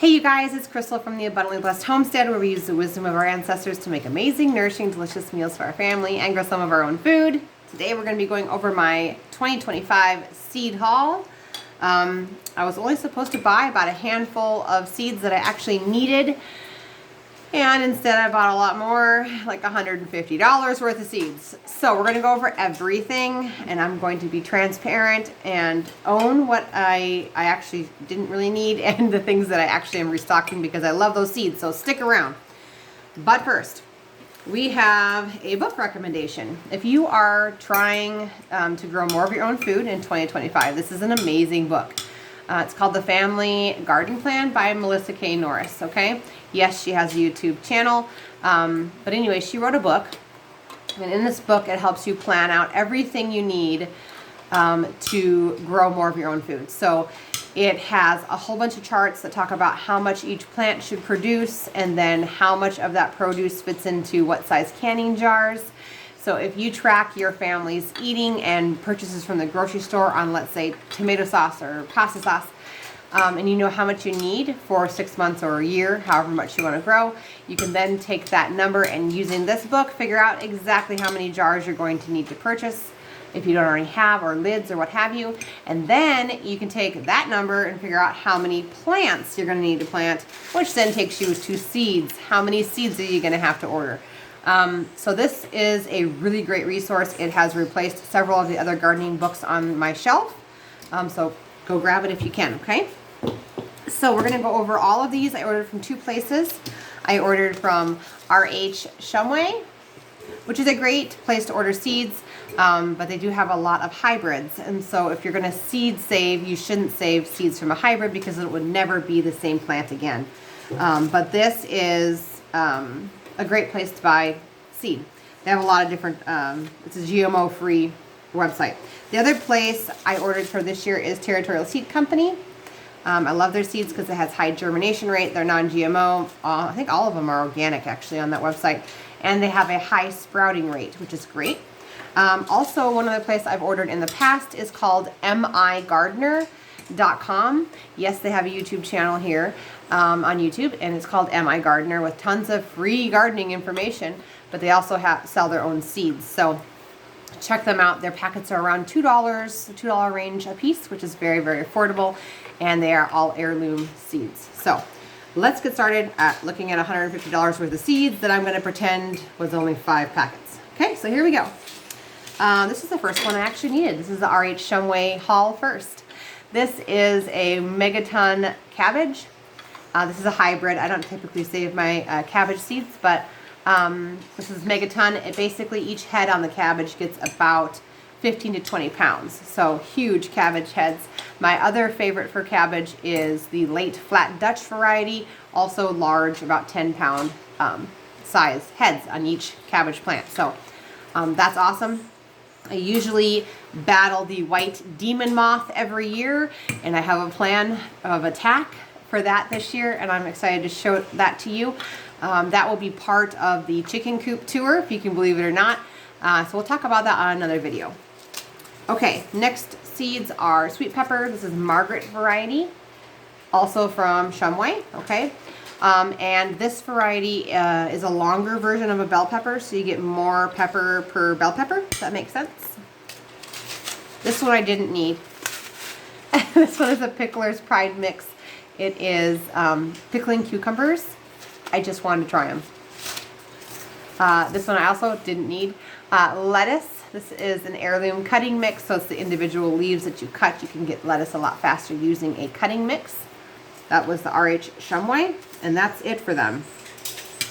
Hey you guys, it's Crystal from the Abundantly Blessed Homestead, where we use the wisdom of our ancestors to make amazing, nourishing, delicious meals for our family and grow some of our own food. Today we're going to be going over my 2025 seed haul. I was only supposed to buy about a handful of seeds that I actually needed, and instead I bought a lot more, like $150 worth of seeds. So we're going to go over everything, and I'm going to be transparent and own what I actually didn't really need and the things that I actually am restocking because I love those seeds. So stick around. But first, we have a book recommendation. If you are trying to grow more of your own food in 2025, this is an amazing book. It's called The Family Garden Plan by Melissa K. Norris, okay? Yes, she has a YouTube channel, but anyway, she wrote a book, and in this book, it helps you plan out everything you need to grow more of your own food. So it has a whole bunch of charts that talk about how much each plant should produce, and then how much of that produce fits into what size canning jars. So if you track your family's eating and purchases from the grocery store on, let's say, tomato sauce or pasta sauce, and you know how much you need for 6 months or a year, however much you want to grow, you can then take that number and, using this book, figure out exactly how many jars you're going to need to purchase if you don't already have, or lids or what have you. And then you can take that number and figure out how many plants you're going to need to plant, which then takes you to seeds. How many seeds are you going to have to order? So this is a really great resource. It has replaced several of the other gardening books on my shelf. So go grab it if you can, okay? So we're going to go over all of these. I ordered from two places. I ordered from RH Shumway, which is a great place to order seeds, but they do have a lot of hybrids. And so if you're going to seed save, you shouldn't save seeds from a hybrid because it would never be the same plant again. But this is a great place to buy seed. They have a lot of different, it's a GMO-free website. The other place I ordered for this year is Territorial Seed Company. I love their seeds because it has high germination rate. They're non-GMO. I think all of them are organic actually on that website. And they have a high sprouting rate, which is great. Also, one other place I've ordered in the past is called migardener.com. Yes, they have a YouTube channel here on YouTube, and it's called Mi Gardener with tons of free gardening information, but they also sell their own seeds. So check them out. Their packets are around $2, $2 range a piece, which is very, very affordable, and they are all heirloom seeds. So let's get started at looking at $150 worth of seeds that I'm going to pretend was only 5 packets. Okay, so here we go. This is the first one I actually needed. This is the RH Shumway haul first. This is a megaton cabbage. This is a hybrid. I don't typically save my cabbage seeds, but this is megaton. It basically, each head on the cabbage gets about 15 to 20 pounds. So huge cabbage heads. My other favorite for cabbage is the late flat Dutch variety, also large, about 10-pound size heads on each cabbage plant. So that's awesome. I usually battle the white demon moth every year, and I have a plan of attack for that this year, and I'm excited to show that to you. That will be part of the chicken coop tour, if you can believe it or not. So we'll talk about that on another video. Okay, next seeds are sweet pepper. This is Margaret variety, also from Shumway, okay? And this variety is a longer version of a bell pepper, so you get more pepper per bell pepper. Does that make sense? This one I didn't need. This one is a Pickler's Pride mix. It is pickling cucumbers. I just wanted to try them. This one I also didn't need. Lettuce. This is an heirloom cutting mix, so it's the individual leaves that you cut. You can get lettuce a lot faster using a cutting mix. That was the RH Shumway, and that's it for them.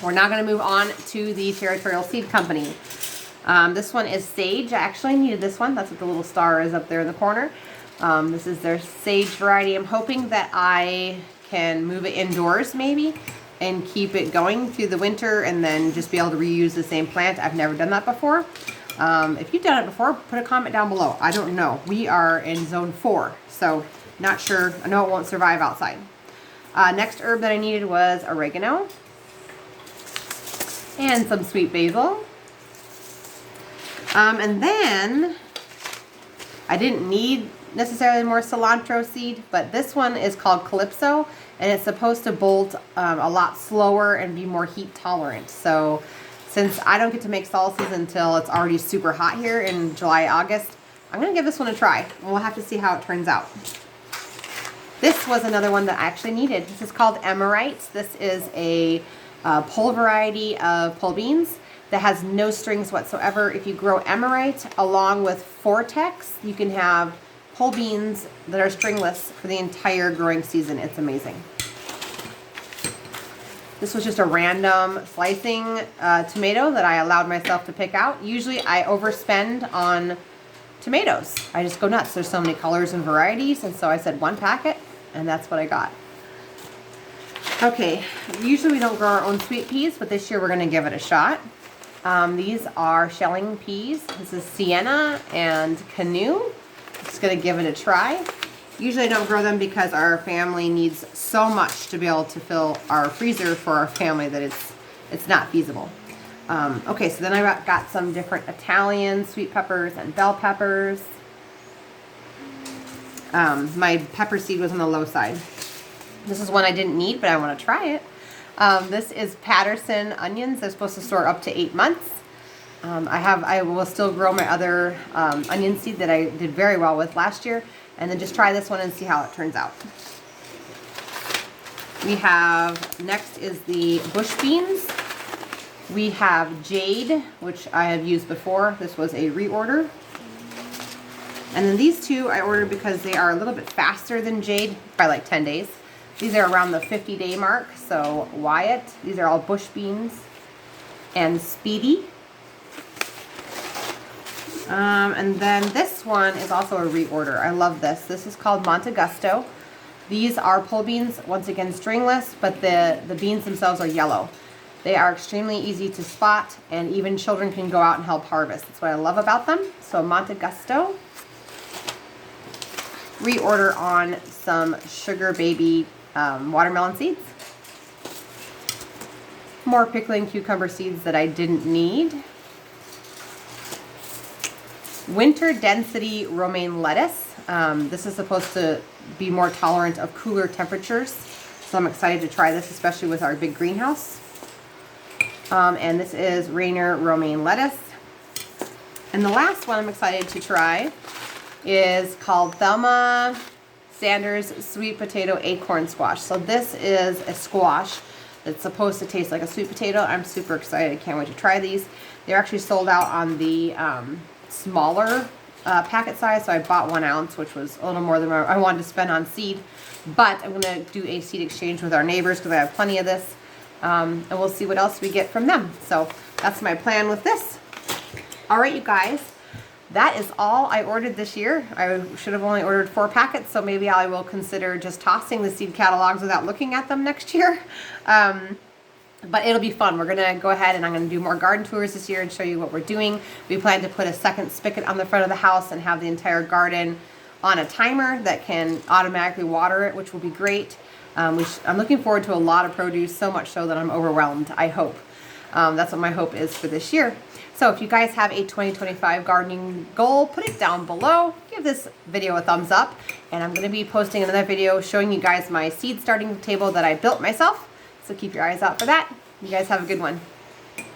We're now going to move on to the Territorial Seed Company. This one is sage. I actually needed this one. That's what the little star is up there in the corner. This is their sage variety. I'm hoping that I can move it indoors maybe and keep it going through the winter, and then just be able to reuse the same plant. I've never done that before. If you've done it before, put a comment down below. I don't know. We are in zone 4, so not sure. I know it won't survive outside. Next herb that I needed was oregano and some sweet basil. And then I didn't need necessarily more cilantro seed, but this one is called Calypso, and it's supposed to bolt a lot slower and be more heat tolerant. So since I don't get to make salsas until it's already super hot here in July, August, I'm going to give this one a try. We'll have to see how it turns out. This was another one that I actually needed. This is called Emerites. This is a pole variety of pole beans that has no strings whatsoever. If you grow Emerite along with Vortex, you can have pole beans that are stringless for the entire growing season. It's amazing. This was just a random slicing tomato that I allowed myself to pick out. Usually I overspend on tomatoes. I just go nuts. There's so many colors and varieties, and so I said 1 packet, and that's what I got. Okay, usually we don't grow our own sweet peas, but this year we're going to give it a shot. These are shelling peas. This is Sienna and Canoe. Just going to give it a try. Usually I don't grow them because our family needs so much to be able to fill our freezer for our family that it's not feasible. Okay, so then I got some different Italian sweet peppers and bell peppers. My pepper seed was on the low side. This is one I didn't need, but I want to try it. This is Patterson onions. They're supposed to store up to 8 months. I will still grow my other onion seed that I did very well with last year, and then just try this one and see how it turns out. We have, next is the bush beans. We have Jade, which I have used before. This was a reorder. And then these two I ordered because they are a little bit faster than Jade by like 10 days. These are around the 50-day mark, so Wyatt. These are all bush beans. And Speedy. And then this one is also a reorder. I love this. This is called Montegusto. These are pole beans, once again stringless, but the beans themselves are yellow. They are extremely easy to spot, and even children can go out and help harvest. That's what I love about them. So Montegusto. Reorder on some Sugar Baby watermelon seeds. More pickling cucumber seeds that I didn't need. Winter Density romaine lettuce. This is supposed to be more tolerant of cooler temperatures, so I'm excited to try this, especially with our big greenhouse. And this is Rainer romaine lettuce. And the last one I'm excited to try is called Thelma Sanders Sweet Potato Acorn Squash. So this is a squash that's supposed to taste like a sweet potato. I'm super excited. I can't wait to try these. They're actually sold out on the smaller packet size, so I bought 1 ounce, which was a little more than I wanted to spend on seed. But I'm going to do a seed exchange with our neighbors because I have plenty of this. And we'll see what else we get from them. So that's my plan with this. All right, you guys, that is all I ordered this year. I should have only ordered 4 packets, so maybe I will consider just tossing the seed catalogs without looking at them next year. But it'll be fun. We're going to go ahead and I'm going to do more garden tours this year and show you what we're doing. We plan to put a second spigot on the front of the house and have the entire garden on a timer that can automatically water it, which will be great. I'm looking forward to a lot of produce, so much so that I'm overwhelmed, I hope. That's what my hope is for this year. So if you guys have a 2025 gardening goal, put it down below. Give this video a thumbs up. And I'm going to be posting another video showing you guys my seed starting table that I built myself. So keep your eyes out for that. You guys have a good one.